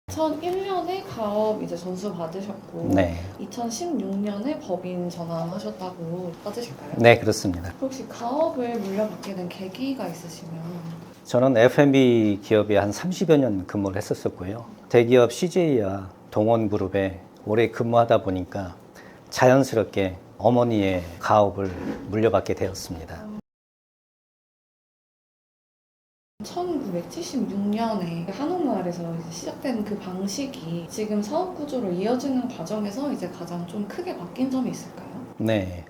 2001년에 가업 이제 전수 받으셨고 네. 2016년에 법인 전환하셨다고 맞으실까요? 네, 그렇습니다. 혹시 가업을 물려받게 된 계기가 있으시면 저는 F&B 기업에 한 30여 년 근무를 했었었고요. 대기업 CJ와 동원그룹에 오래 근무하다 보니까 자연스럽게 어머니의 가업을 물려받게 되었습니다. 1976년에 한옥마을에서 이제 시작된 그 방식이 지금 사업 구조로 이어지는 과정에서 이제 가장 좀 크게 바뀐 점이 있을까요? 네.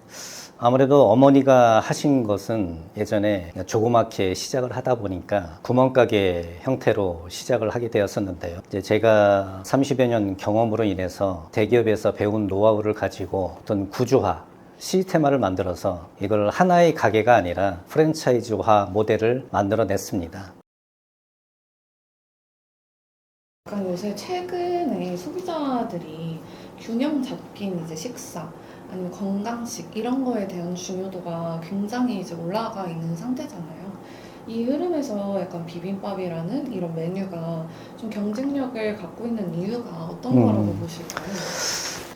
아무래도 어머니가 하신 것은 예전에 조그맣게 시작을 하다 보니까 구멍가게 형태로 시작을 하게 되었었는데요. 이제 제가 30여 년 경험으로 인해서 대기업에서 배운 노하우를 가지고 어떤 구조화, 시스템화를 만들어서 이걸 하나의 가게가 아니라 프랜차이즈화 모델을 만들어냈습니다. 약간 요새 최근에 소비자들이 균형 잡힌 이제 식사 아니면 건강식 이런 거에 대한 중요도가 굉장히 이제 올라가 있는 상태잖아요. 이 흐름에서 약간 비빔밥이라는 이런 메뉴가 좀 경쟁력을 갖고 있는 이유가 어떤 거라고 보실까요?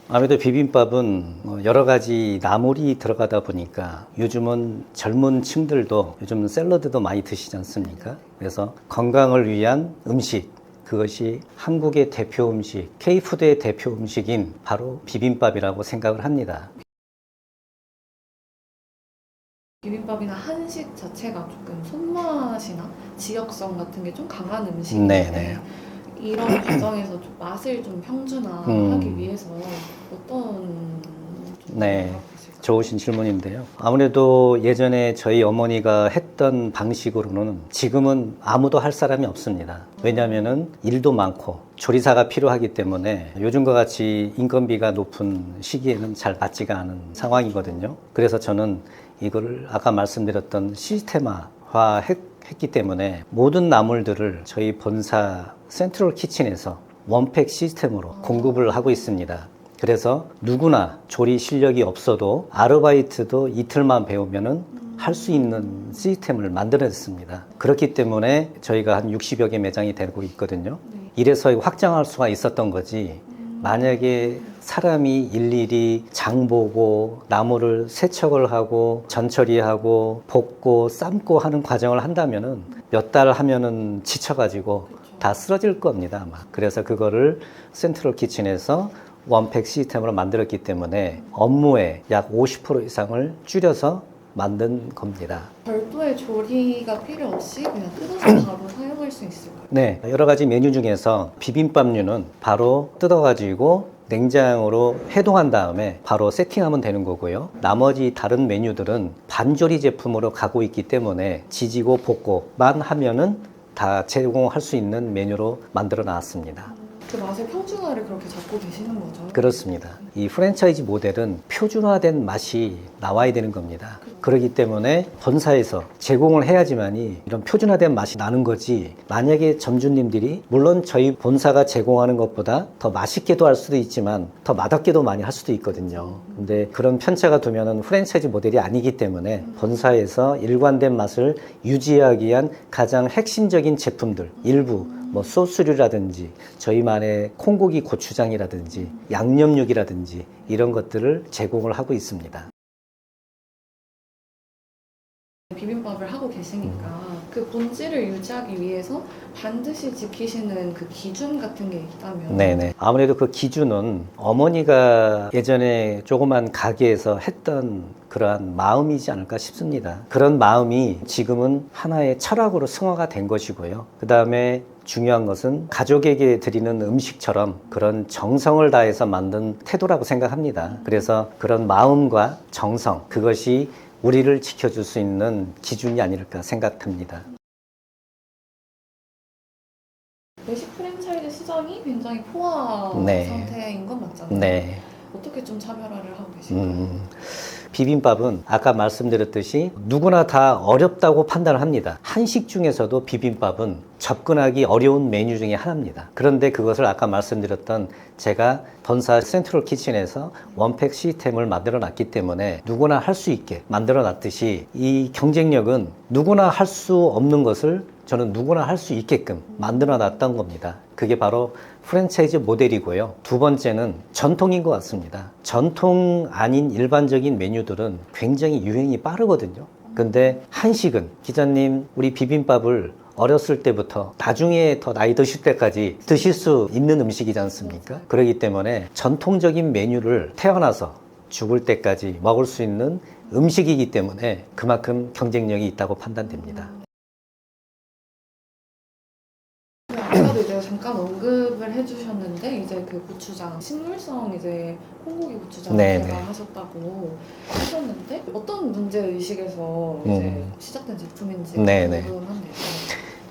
아무래도 비빔밥은 여러 가지 나물이 들어가다 보니까 요즘은 젊은 층들도 요즘 샐러드도 많이 드시지 않습니까? 그래서 건강을 위한 음식, 그것이 한국의 대표 음식, K푸드의 대표 음식인 바로 비빔밥이라고 생각을 합니다. 비빔밥이나 한식 자체가 조금 손맛이나 지역성 같은 게 좀 강한 음식인데 네네. 이런 과정에서 좀 맛을 좀 평준화하기 위해서 어떤 네. 생각하실까요? 좋으신 질문인데요. 아무래도 예전에 저희 어머니가 했던 방식으로는 지금은 아무도 할 사람이 없습니다. 왜냐하면 일도 많고 조리사가 필요하기 때문에 요즘과 같이 인건비가 높은 시기에는 잘 맞지가 않은 상황이거든요. 그래서 저는 이거를 아까 말씀드렸던 시스템화 했기 때문에 모든 나물들을 저희 본사 센트럴 키친에서 원팩 시스템으로 공급을 하고 있습니다. 그래서 누구나 조리 실력이 없어도 아르바이트도 이틀만 배우면은 할 수 있는 시스템을 만들어냈습니다. 그렇기 때문에 저희가 한 60여 개 매장이 되고 있거든요. 네. 이래서 확장할 수가 있었던 거지. 만약에 사람이 일일이 장 보고 나무를 세척을 하고 전처리하고 볶고 삶고 하는 과정을 한다면은 몇 달 하면은 지쳐가지고 그렇죠. 다 쓰러질 겁니다, 아마. 그래서 그거를 센트럴 키친에서 원팩 시스템으로 만들었기 때문에 업무의 약 50% 이상을 줄여서 만든 겁니다. 별도의 조리가 필요 없이 그냥 뜯어서 바로 사용할 수 있을까요? 네, 여러 가지 메뉴 중에서 비빔밥류는 바로 뜯어가지고 냉장으로 해동한 다음에 바로 세팅하면 되는 거고요. 나머지 다른 메뉴들은 반조리 제품으로 가고 있기 때문에 지지고 볶고만 하면은 다 제공할 수 있는 메뉴로 만들어 놨습니다. 그 맛의 평준화를 그렇게 잡고 계시는 거죠? 그렇습니다. 이 프랜차이즈 모델은 표준화된 맛이 나와야 되는 겁니다. 그렇기 때문에 본사에서 제공을 해야지만이 이런 표준화된 맛이 나는 거지. 만약에 점주님들이 물론 저희 본사가 제공하는 것보다 더 맛있게도 할 수도 있지만 더 맛없게도 많이 할 수도 있거든요. 근데 그런 편차가 두면은 프랜차이즈 모델이 아니기 때문에 본사에서 일관된 맛을 유지하기 위한 가장 핵심적인 제품들 일부 뭐 소스류라든지 저희만의 콩고기 고추장이라든지 양념육이라든지 이런 것들을 제공을 하고 있습니다. 비빔밥을 하고 계시니까 그 본질을 유지하기 위해서 반드시 지키시는 그 기준 같은 게 있다면 네네. 아무래도 그 기준은 어머니가 예전에 조그만 가게에서 했던 그러한 마음이지 않을까 싶습니다. 그런 마음이 지금은 하나의 철학으로 승화가 된 것이고요. 그 다음에 중요한 것은 가족에게 드리는 음식처럼 그런 정성을 다해서 만든 태도라고 생각합니다. 그래서 그런 마음과 정성, 그것이 우리를 지켜줄 수 있는 기준이 아닐까 생각합니다. 외식 프랜차이즈 시장이 굉장히 포화 네. 상태인 건 맞잖아요. 네. 어떻게 좀 차별화를 하고 계신가요? 비빔밥은 아까 말씀드렸듯이 누구나 다 어렵다고 판단을 합니다. 한식 중에서도 비빔밥은 접근하기 어려운 메뉴 중에 하나입니다. 그런데 그것을 아까 말씀드렸던 제가 번사 센트럴 키친에서 원팩 시스템을 만들어 놨기 때문에 누구나 할 수 있게 만들어 놨듯이 이 경쟁력은 누구나 할 수 없는 것을 저는 누구나 할 수 있게끔 만들어 놨던 겁니다. 그게 바로 프랜차이즈 모델이고요. 두 번째는 전통인 것 같습니다. 전통 아닌 일반적인 메뉴들은 굉장히 유행이 빠르거든요. 근데 한식은 기자님 우리 비빔밥을 어렸을 때부터 나중에 더 나이 드실 때까지 드실 수 있는 음식이지 않습니까? 그렇기 때문에 전통적인 메뉴를 태어나서 죽을 때까지 먹을 수 있는 음식이기 때문에 그만큼 경쟁력이 있다고 판단됩니다. 아까도 이제 잠깐 언급을 해주셨는데 이제 그 고추장 식물성 이제 콩고기 고추장 네네. 개발하셨다고 하셨는데 어떤 문제 의식에서 이제 시작된 제품인지 네네. 궁금한데요.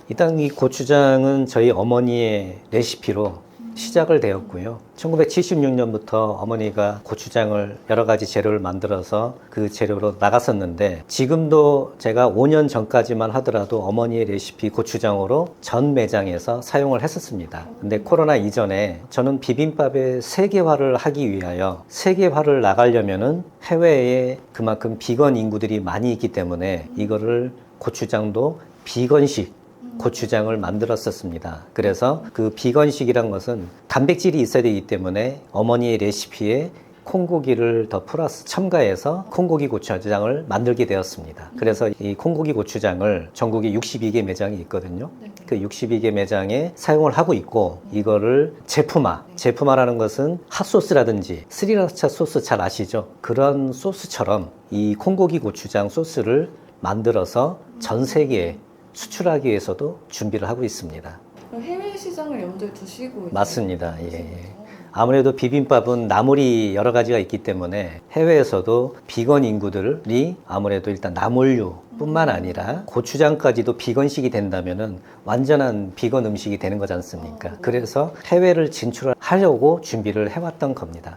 일단 이 고추장은 저희 어머니의 레시피로 시작을 되었고요. 1976년부터 어머니가 고추장을 여러 가지 재료를 만들어서 그 재료로 나갔었는데 지금도 제가 5년 전까지만 하더라도 어머니의 레시피 고추장으로 전 매장에서 사용을 했었습니다. 근데 코로나 이전에 저는 비빔밥의 세계화를 하기 위하여 세계화를 나가려면은 해외에 그만큼 비건 인구들이 많이 있기 때문에 이거를 고추장도 비건식 고추장을 만들었었습니다. 그래서 그 비건식이란 것은 단백질이 있어야 되기 때문에 어머니의 레시피에 콩고기를 더 플러스 첨가해서 콩고기 고추장을 만들게 되었습니다. 그래서 이 콩고기 고추장을 전국에 62개 매장이 있거든요. 그 62개 매장에 사용을 하고 있고 이거를 제품화라는 것은 핫소스라든지 스리라차 소스 잘 아시죠? 그런 소스처럼 이 콩고기 고추장 소스를 만들어서 전 세계에 수출하기 위해서도 준비를 하고 있습니다. 그럼 해외 시장을 염두에 두시고 맞습니다. 예. 아무래도 비빔밥은 나물이 여러 가지가 있기 때문에 해외에서도 비건 인구들이 아무래도 일단 나물류뿐만 아니라 고추장까지도 비건식이 된다면은 완전한 비건 음식이 되는 거지 않습니까? 그래서 해외를 진출하려고 준비를 해왔던 겁니다.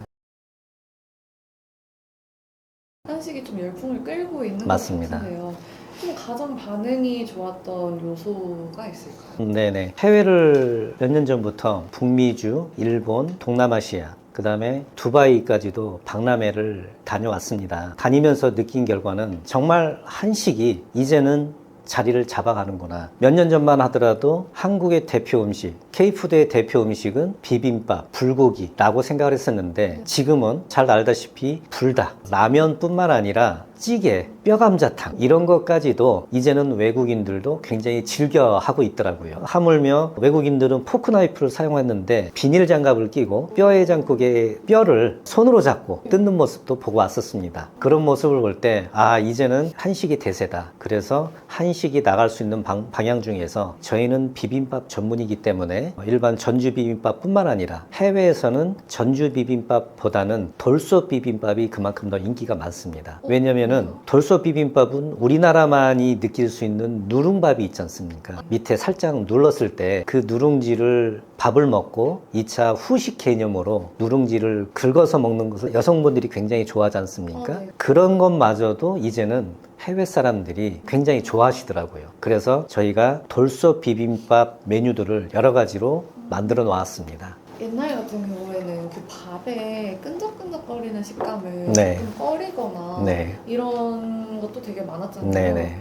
한식이 좀 열풍을 끌고 있는 맞습니다. 것 같은데요. 좀 가장 반응이 좋았던 요소가 있을까요? 네네. 해외를 몇 년 전부터 북미주, 일본, 동남아시아, 그 다음에 두바이까지도 박람회를 다녀왔습니다. 다니면서 느낀 결과는 정말 한식이 이제는 자리를 잡아가는구나. 몇 년 전만 하더라도 한국의 대표 음식, K푸드의 대표 음식은 비빔밥, 불고기라고 생각을 했었는데 지금은 잘 알다시피 불닭, 라면뿐만 아니라 찌개, 뼈감자탕 이런 것까지도 이제는 외국인들도 굉장히 즐겨 하고 있더라고요. 하물며 외국인들은 포크 나이프를 사용했는데 비닐 장갑을 끼고 뼈 해장국의 뼈를 손으로 잡고 뜯는 모습도 보고 왔었습니다. 그런 모습을 볼 때 이제는 한식이 대세다. 그래서 한식이 나갈 수 있는 방향 중에서 저희는 비빔밥 전문이기 때문에 일반 전주 비빔밥뿐만 아니라 해외에서는 전주 비빔밥보다는 돌솥 비빔밥이 그만큼 더 인기가 많습니다. 왜냐면은 돌솥 비빔밥은 우리나라만이 느낄 수 있는 누룽밥이 있지 않습니까? 밑에 살짝 눌렀을 때 그 누룽지를 밥을 먹고 2차 후식 개념으로 누룽지를 긁어서 먹는 것을 여성분들이 굉장히 좋아하지 않습니까? 네. 그런 것마저도 이제는 해외 사람들이 굉장히 좋아하시더라고요. 그래서 저희가 돌솥 비빔밥 메뉴들을 여러 가지로 만들어 놓았습니다. 옛날 같은 경우에는 그 밥에 끈적끈적거리는 식감을 네. 좀 꺼리거나 네. 이런 것도 되게 많았잖아요. 네네.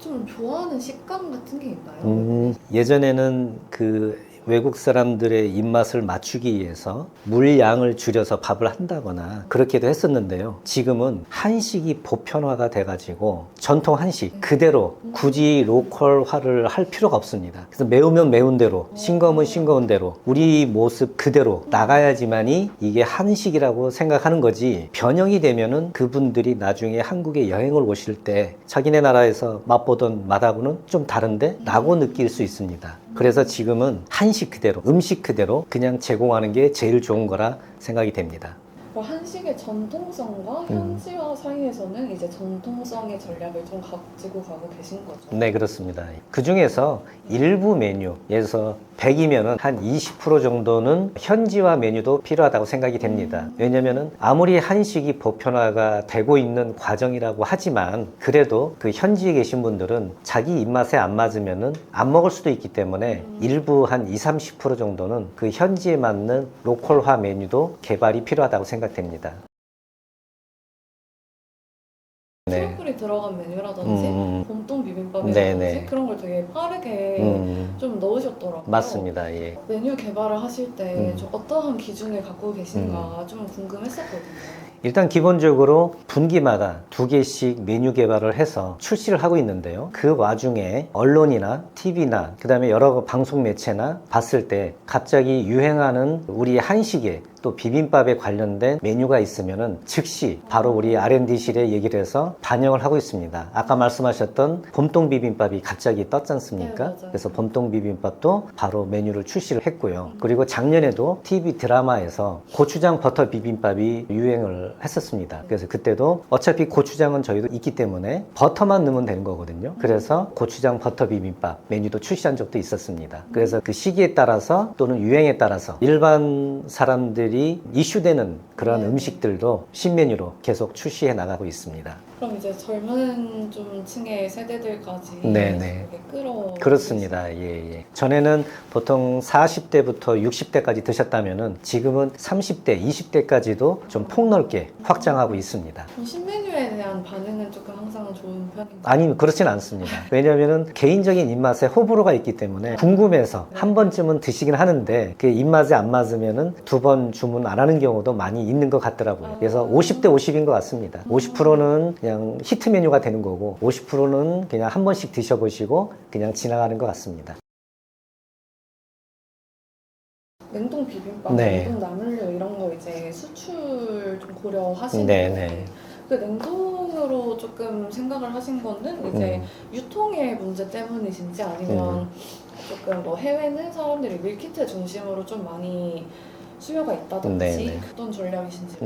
좀 좋아하는 식감 같은 게 있나요? 예전에는 그 외국 사람들의 입맛을 맞추기 위해서 물량을 줄여서 밥을 한다거나 그렇게도 했었는데요. 지금은 한식이 보편화가 돼가지고 전통 한식 그대로 굳이 로컬화를 할 필요가 없습니다. 그래서 매우면 매운 대로, 싱거우면 싱거운 대로 우리 모습 그대로 나가야지만이 이게 한식이라고 생각하는 거지, 변형이 되면은 그분들이 나중에 한국에 여행을 오실 때 자기네 나라에서 맛보던 맛하고는 좀 다른데? 라고 느낄 수 있습니다. 그래서 지금은 한식 그대로, 음식 그대로 그냥 제공하는 게 제일 좋은 거라 생각이 됩니다. 한식의 전통성과 현지화 사이에서는 이제 전통성의 전략을 좀 가지고 가고 계신 거죠? 네, 그렇습니다. 그 중에서 일부 메뉴에서 100이면은 한 20% 정도는 현지화 메뉴도 필요하다고 생각이 됩니다. 왜냐면은 아무리 한식이 보편화가 되고 있는 과정이라고 하지만 그래도 그 현지에 계신 분들은 자기 입맛에 안 맞으면은 안 먹을 수도 있기 때문에 일부 한 20-30% 정도는 그 현지에 맞는 로컬화 메뉴도 개발이 필요하다고 생각됩니다. 네. 트러플이 들어간 메뉴라든지 봄동 비빔밥이라든지 네네. 그런 걸 되게 빠르게 좀 넣으셨더라고요. 맞습니다. 예. 메뉴 개발을 하실 때 좀 어떠한 기준을 갖고 계신가 좀 궁금했었거든요. 일단 기본적으로 분기마다 2개씩 메뉴 개발을 해서 출시를 하고 있는데요. 그 와중에 언론이나 TV나 그다음에 여러 방송 매체나 봤을 때 갑자기 유행하는 우리 한식에 또 비빔밥에 관련된 메뉴가 있으면은 즉시 바로 우리 R&D실에 얘기를 해서 반영을 하고 있습니다. 아까 말씀하셨던 봄동 비빔밥이 갑자기 떴지 않습니까? 네, 맞아요. 그래서 봄동 비빔밥도 바로 메뉴를 출시를 했고요. 그리고 작년에도 TV 드라마에서 고추장 버터 비빔밥이 유행을 했었습니다. 그래서 그때도 어차피 고추장은 저희도 있기 때문에 버터만 넣으면 되는 거거든요. 그래서 고추장 버터 비빔밥 메뉴도 출시한 적도 있었습니다. 그래서 그 시기에 따라서 또는 유행에 따라서 일반 사람들이 이슈되는 그런 네. 음식들도 신메뉴로 계속 출시해 나가고 있습니다. 그럼 이제 젊은 좀 층의 세대들까지 네네. 되게 끌어 그렇습니다. 예, 예. 전에는 보통 40대부터 60대까지 드셨다면은 지금은 30대, 20대까지도 좀 폭넓게 확장하고 있습니다. 그럼 신메뉴에 대한 반응은 조금 항상 좋은 편인가요? 아니, 그렇진 않습니다. 왜냐하면 개인적인 입맛에 호불호가 있기 때문에 궁금해서 한 번쯤은 드시긴 하는데 그 입맛에 안 맞으면은 2번 주문 안 하는 경우도 많이 있는 것 같더라고요. 그래서 50대 50인 것 같습니다. 50%는 그냥 히트 메뉴가 되는 거고 50%는 그냥 한 번씩 드셔보시고 그냥 지나가는 것 같습니다. 냉동 비빔밥, 네. 냉동 나물류 이런 거 이제 수출 좀 고려하시는 네, 건데 네. 그 냉동으로 조금 생각을 하신 거는 이제 유통의 문제 때문이신지 아니면 조금 뭐 해외는 사람들이 밀키트 중심으로 좀 많이 수요가 있다든지 네네. 어떤 전략이신지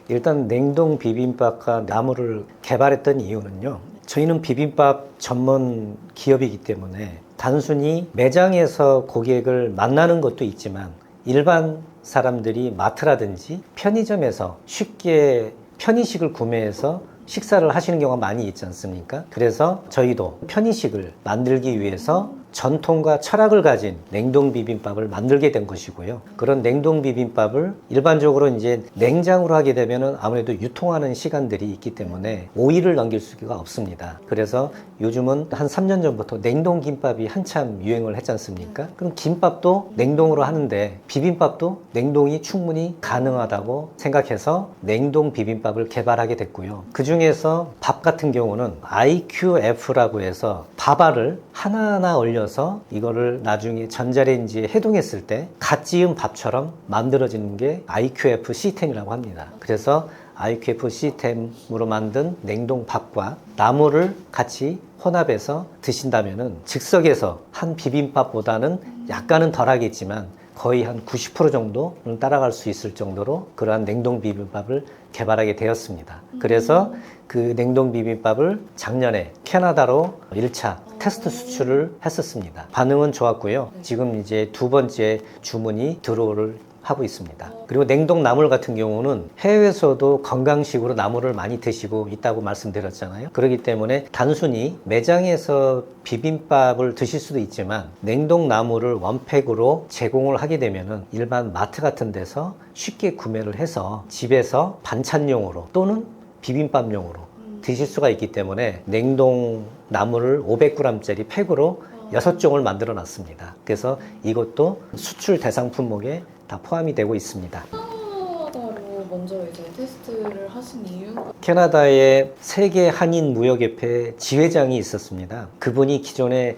일단 냉동 비빔밥과 나물을 개발했던 이유는요. 저희는 비빔밥 전문 기업이기 때문에 단순히 매장에서 고객을 만나는 것도 있지만 일반 사람들이 마트라든지 편의점에서 쉽게 편의식을 구매해서 식사를 하시는 경우가 많이 있지 않습니까? 그래서 저희도 편의식을 만들기 위해서 전통과 철학을 가진 냉동 비빔밥을 만들게 된 것이고요. 그런 냉동 비빔밥을 일반적으로 이제 냉장으로 하게 되면은 아무래도 유통하는 시간들이 있기 때문에 5일을 넘길 수가 없습니다. 그래서 요즘은 한 3년 전부터 냉동 김밥이 한참 유행을 했지 않습니까? 그럼 김밥도 냉동으로 하는데 비빔밥도 냉동이 충분히 가능하다고 생각해서 냉동 비빔밥을 개발하게 됐고요. 그 중에서 밥 같은 경우는 IQF라고 해서 밥알을 하나하나 얼려서 이거를 나중에 전자레인지에 해동했을 때 갓 지은 밥처럼 만들어지는 게 IQF 시스템이라고 합니다. 그래서 IQF 시스템으로 만든 냉동 밥과 나물을 같이 혼합해서 드신다면은 즉석에서 한 비빔밥보다는 약간은 덜하겠지만 거의 한 90% 정도는 따라갈 수 있을 정도로 그러한 냉동 비빔밥을 개발하게 되었습니다. 그래서 그 냉동 비빔밥을 작년에 캐나다로 1차 테스트 수출을 했었습니다. 반응은 좋았고요. 지금 이제 2번째 주문이 들어오를 하고 있습니다. 그리고 냉동 나물 같은 경우는 해외에서도 건강식으로 나물을 많이 드시고 있다고 말씀드렸잖아요. 그렇기 때문에 단순히 매장에서 비빔밥을 드실 수도 있지만 냉동 나물을 원팩으로 제공을 하게 되면은 일반 마트 같은 데서 쉽게 구매를 해서 집에서 반찬용으로 또는 비빔밥용으로 드실 수가 있기 때문에 냉동 나물을 500g짜리 팩으로 6종을 만들어 놨습니다. 그래서 이것도 수출 대상 품목에 다 포함이 되고 있습니다. 캐나다로 먼저 이제 테스트를 하신 이유가 캐나다에 세계 한인 무역협회 지회장이 있었습니다. 그분이 기존에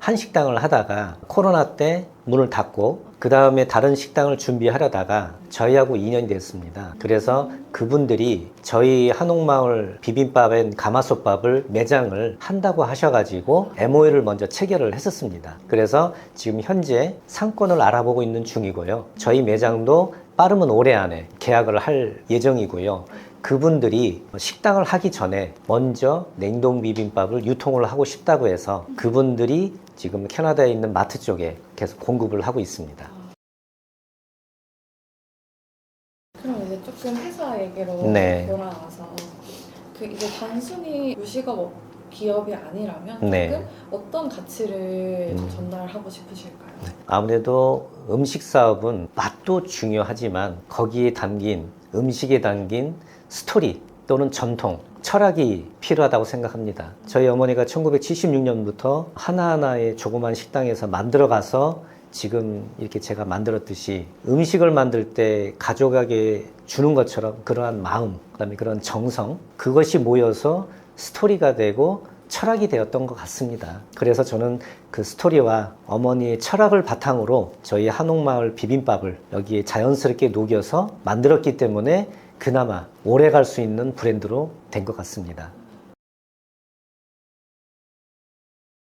한식당을 하다가 코로나 때 문을 닫고 그 다음에 다른 식당을 준비하려다가 저희하고 인연이 됐습니다. 그래서 그분들이 저희 한옥마을 비빔밥 앤 가마솥밥을 매장을 한다고 하셔가지고 MOU를 먼저 체결을 했었습니다. 그래서 지금 현재 상권을 알아보고 있는 중이고요. 저희 매장도 빠르면 올해 안에 계약을 할 예정이고요. 그분들이 식당을 하기 전에 먼저 냉동 비빔밥을 유통을 하고 싶다고 해서 그분들이 지금 캐나다에 있는 마트 쪽에 계속 공급을 하고 있습니다. 그럼 이제 조금 회사 얘기로 네. 돌아와서 이제 단순히 요식업 기업이 아니라면 네. 조금 어떤 가치를 좀 전달하고 싶으실까요? 아무래도 음식 사업은 맛도 중요하지만 거기에 담긴 음식에 담긴 스토리 또는 전통, 철학이 필요하다고 생각합니다. 저희 어머니가 1976년부터 하나하나의 조그만 식당에서 만들어가서 지금 이렇게 제가 만들었듯이 음식을 만들 때 가족에게 주는 것처럼 그러한 마음, 그다음에 그런 정성, 그것이 모여서 스토리가 되고 철학이 되었던 것 같습니다. 그래서 저는 그 스토리와 어머니의 철학을 바탕으로 저희 한옥마을 비빔밥을 여기에 자연스럽게 녹여서 만들었기 때문에 그나마 오래 갈 수 있는 브랜드로 된 것 같습니다.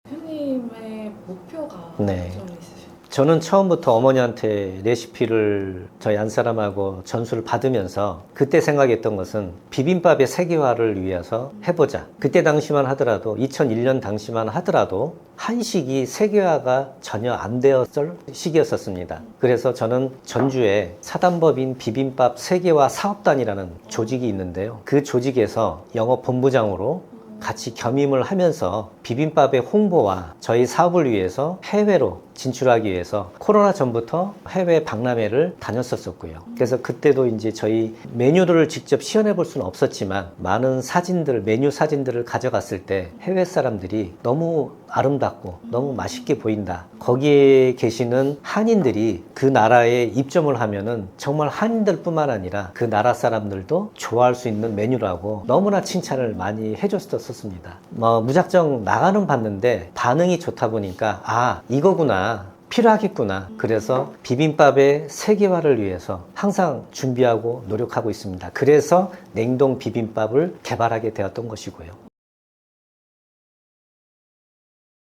대표님의 목표가 네. 좀 있으실까요? 저는 처음부터 어머니한테 레시피를 저희 안 사람하고 전수를 받으면서 그때 생각했던 것은 비빔밥의 세계화를 위해서 해보자. 그때 당시만 하더라도 2001년 당시만 하더라도 한식이 세계화가 전혀 안 되었을 시기였었습니다. 그래서 저는 전주에 사단법인 비빔밥 세계화 사업단이라는 조직이 있는데요. 그 조직에서 영업본부장으로 같이 겸임을 하면서 비빔밥의 홍보와 저희 사업을 위해서 해외로 진출하기 위해서 코로나 전부터 해외 박람회를 다녔었고요. 그래서 그때도 이제 저희 메뉴를 직접 시연해 볼 수는 없었지만 많은 사진들, 메뉴 사진들을 가져갔을 때 해외 사람들이 너무 아름답고 너무 맛있게 보인다. 거기에 계시는 한인들이 그 나라에 입점을 하면은 정말 한인들뿐만 아니라 그 나라 사람들도 좋아할 수 있는 메뉴라고 너무나 칭찬을 많이 해줬었습니다. 무작정 나가는 봤는데 반응이 좋다 보니까 아, 이거구나. 필요하겠구나. 그래서 비빔밥의 세계화를 위해서 항상 준비하고 노력하고 있습니다. 그래서 냉동 비빔밥을 개발하게 되었던 것이고요.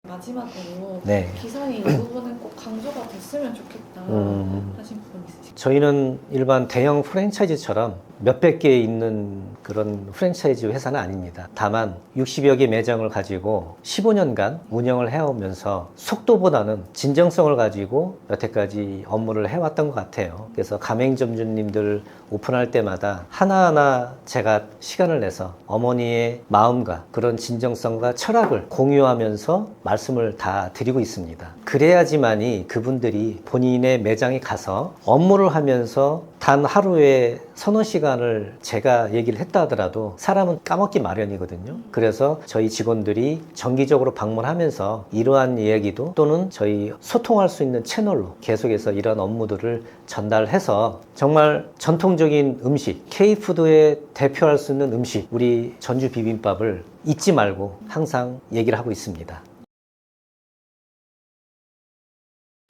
마지막으로 네. 기사에 이 부분은 꼭 강조가 됐으면 좋겠다 하신 부분 있으실까요? 저희는 일반 대형 프랜차이즈처럼 몇백 개 있는 그런 프랜차이즈 회사는 아닙니다. 다만 60여 개 매장을 가지고 15년간 운영을 해오면서 속도보다는 진정성을 가지고 여태까지 업무를 해왔던 것 같아요. 그래서 가맹점주님들 오픈할 때마다 하나하나 제가 시간을 내서 어머니의 마음과 그런 진정성과 철학을 공유하면서 말씀을 다 드리고 있습니다. 그래야지만이 그분들이 본인의 매장에 가서 업무를 하면서 단 하루에 서너 시간을 제가 얘기를 했다 하더라도 사람은 까먹기 마련이거든요. 그래서 저희 직원들이 정기적으로 방문하면서 이러한 이야기도 또는 저희 소통할 수 있는 채널로 계속해서 이런 업무들을 전달해서 정말 전통적인 음식, K푸드에 대표할 수 있는 음식, 우리 전주 비빔밥을 잊지 말고 항상 얘기를 하고 있습니다.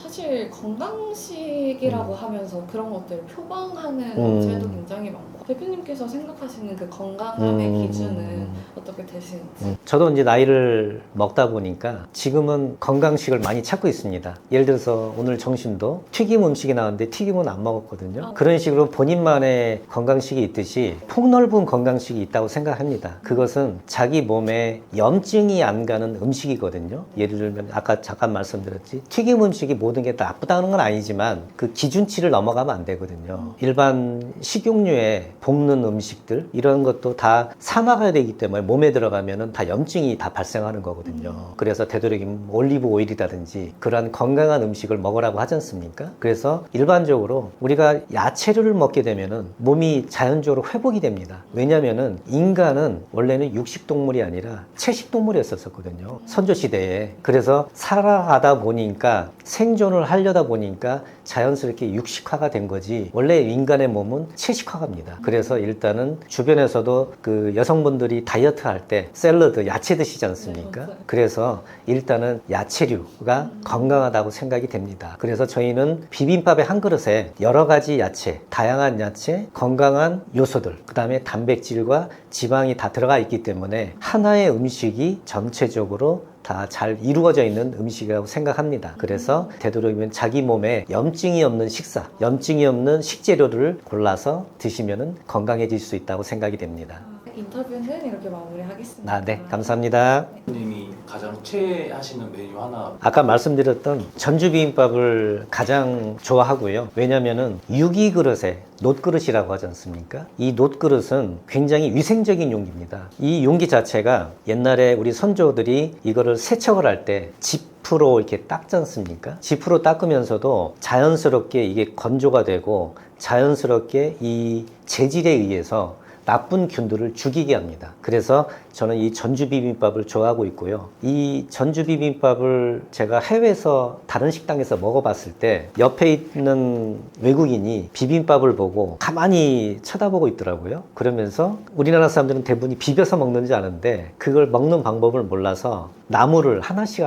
사실 건강식이라고 하면서 그런 것들을 표방하는 음. 업체도 굉장히 많고 대표님께서 생각하시는 그 건강함의 기준은 어떻게 되시는지 저도 이제 나이를 먹다 보니까 지금은 건강식을 많이 찾고 있습니다. 예를 들어서 오늘 점심도 튀김 음식이 나왔는데 튀김은 안 먹었거든요. 그런 식으로 본인만의 건강식이 있듯이 폭넓은 건강식이 있다고 생각합니다. 그것은 자기 몸에 염증이 안 가는 음식이거든요. 예를 들면 아까 잠깐 말씀드렸지 튀김 음식이 모든 게 다 나쁘다는 건 아니지만 그 기준치를 넘어가면 안 되거든요. 일반 식용유에 볶는 음식들 이런 것도 다 산화가 되기 때문에 몸에 들어가면은 다 염증이 다 발생하는 거거든요. 그래서 되도록이면 올리브 오일이라든지 그러한 건강한 음식을 먹으라고 하지 않습니까? 그래서 일반적으로 우리가 야채를 먹게 되면은 몸이 자연적으로 회복이 됩니다. 왜냐면은 인간은 원래는 육식동물이 아니라 채식동물이었었거든요. 선조시대에. 그래서 살아가다 보니까 생존을 하려다 보니까 자연스럽게 육식화가 된 거지 원래 인간의 몸은 채식화갑니다. 그래서 일단은 주변에서도 그 여성분들이 다이어트 할 때 샐러드 야채 드시지 않습니까? 그래서 일단은 야채류가 건강하다고 생각이 됩니다. 그래서 저희는 비빔밥의 한 그릇에 여러 가지 야채, 다양한 야채, 건강한 요소들, 그 다음에 단백질과 지방이 다 들어가 있기 때문에 하나의 음식이 전체적으로 다 잘 이루어져 있는 음식이라고 생각합니다. 그래서 되도록이면 자기 몸에 염증이 없는 식사, 염증이 없는 식재료를 골라서 드시면 건강해질 수 있다고 생각이 됩니다. 인터뷰는 이렇게 마무리하겠습니다. 네, 감사합니다. 님이 가장 최애하시는 메뉴 하나 아까 말씀드렸던 전주비빔밥을 가장 좋아하고요. 왜냐면은 유기그릇에 놋그릇이라고 하지 않습니까? 이 놋그릇은 굉장히 위생적인 용기입니다. 이 용기 자체가 옛날에 우리 선조들이 이거를 세척을 할 때 지프로 이렇게 닦지 않습니까? 지프로 닦으면서도 자연스럽게 이게 건조가 되고 자연스럽게 이 재질에 의해서 나쁜 균들을 죽이게 합니다. 그래서 저는 이 전주 비빔밥을 좋아하고 있고요. 이 전주 비빔밥을 제가 해외에서 다른 식당에서 먹어봤을 때 옆에 있는 외국인이 비빔밥을 보고 가만히 쳐다보고 있더라고요. 그러면서 우리나라 사람들은 대부분이 비벼서 먹는지 아는데 그걸 먹는 방법을 몰라서 나물을 하나씩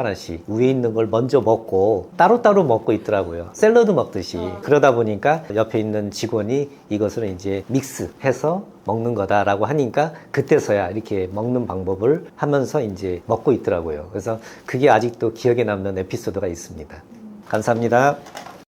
위에 있는 걸 먼저 먹고 따로따로 먹고 있더라고요. 샐러드 먹듯이. 그러다 보니까 옆에 있는 직원이 이것을 이제 믹스해서 먹는 거다라고 하니까 그때서야 이렇게 먹는 방법을 하면서 이제 먹고 있더라고요. 그래서 그게 아직도 기억에 남는 에피소드가 있습니다. 감사합니다.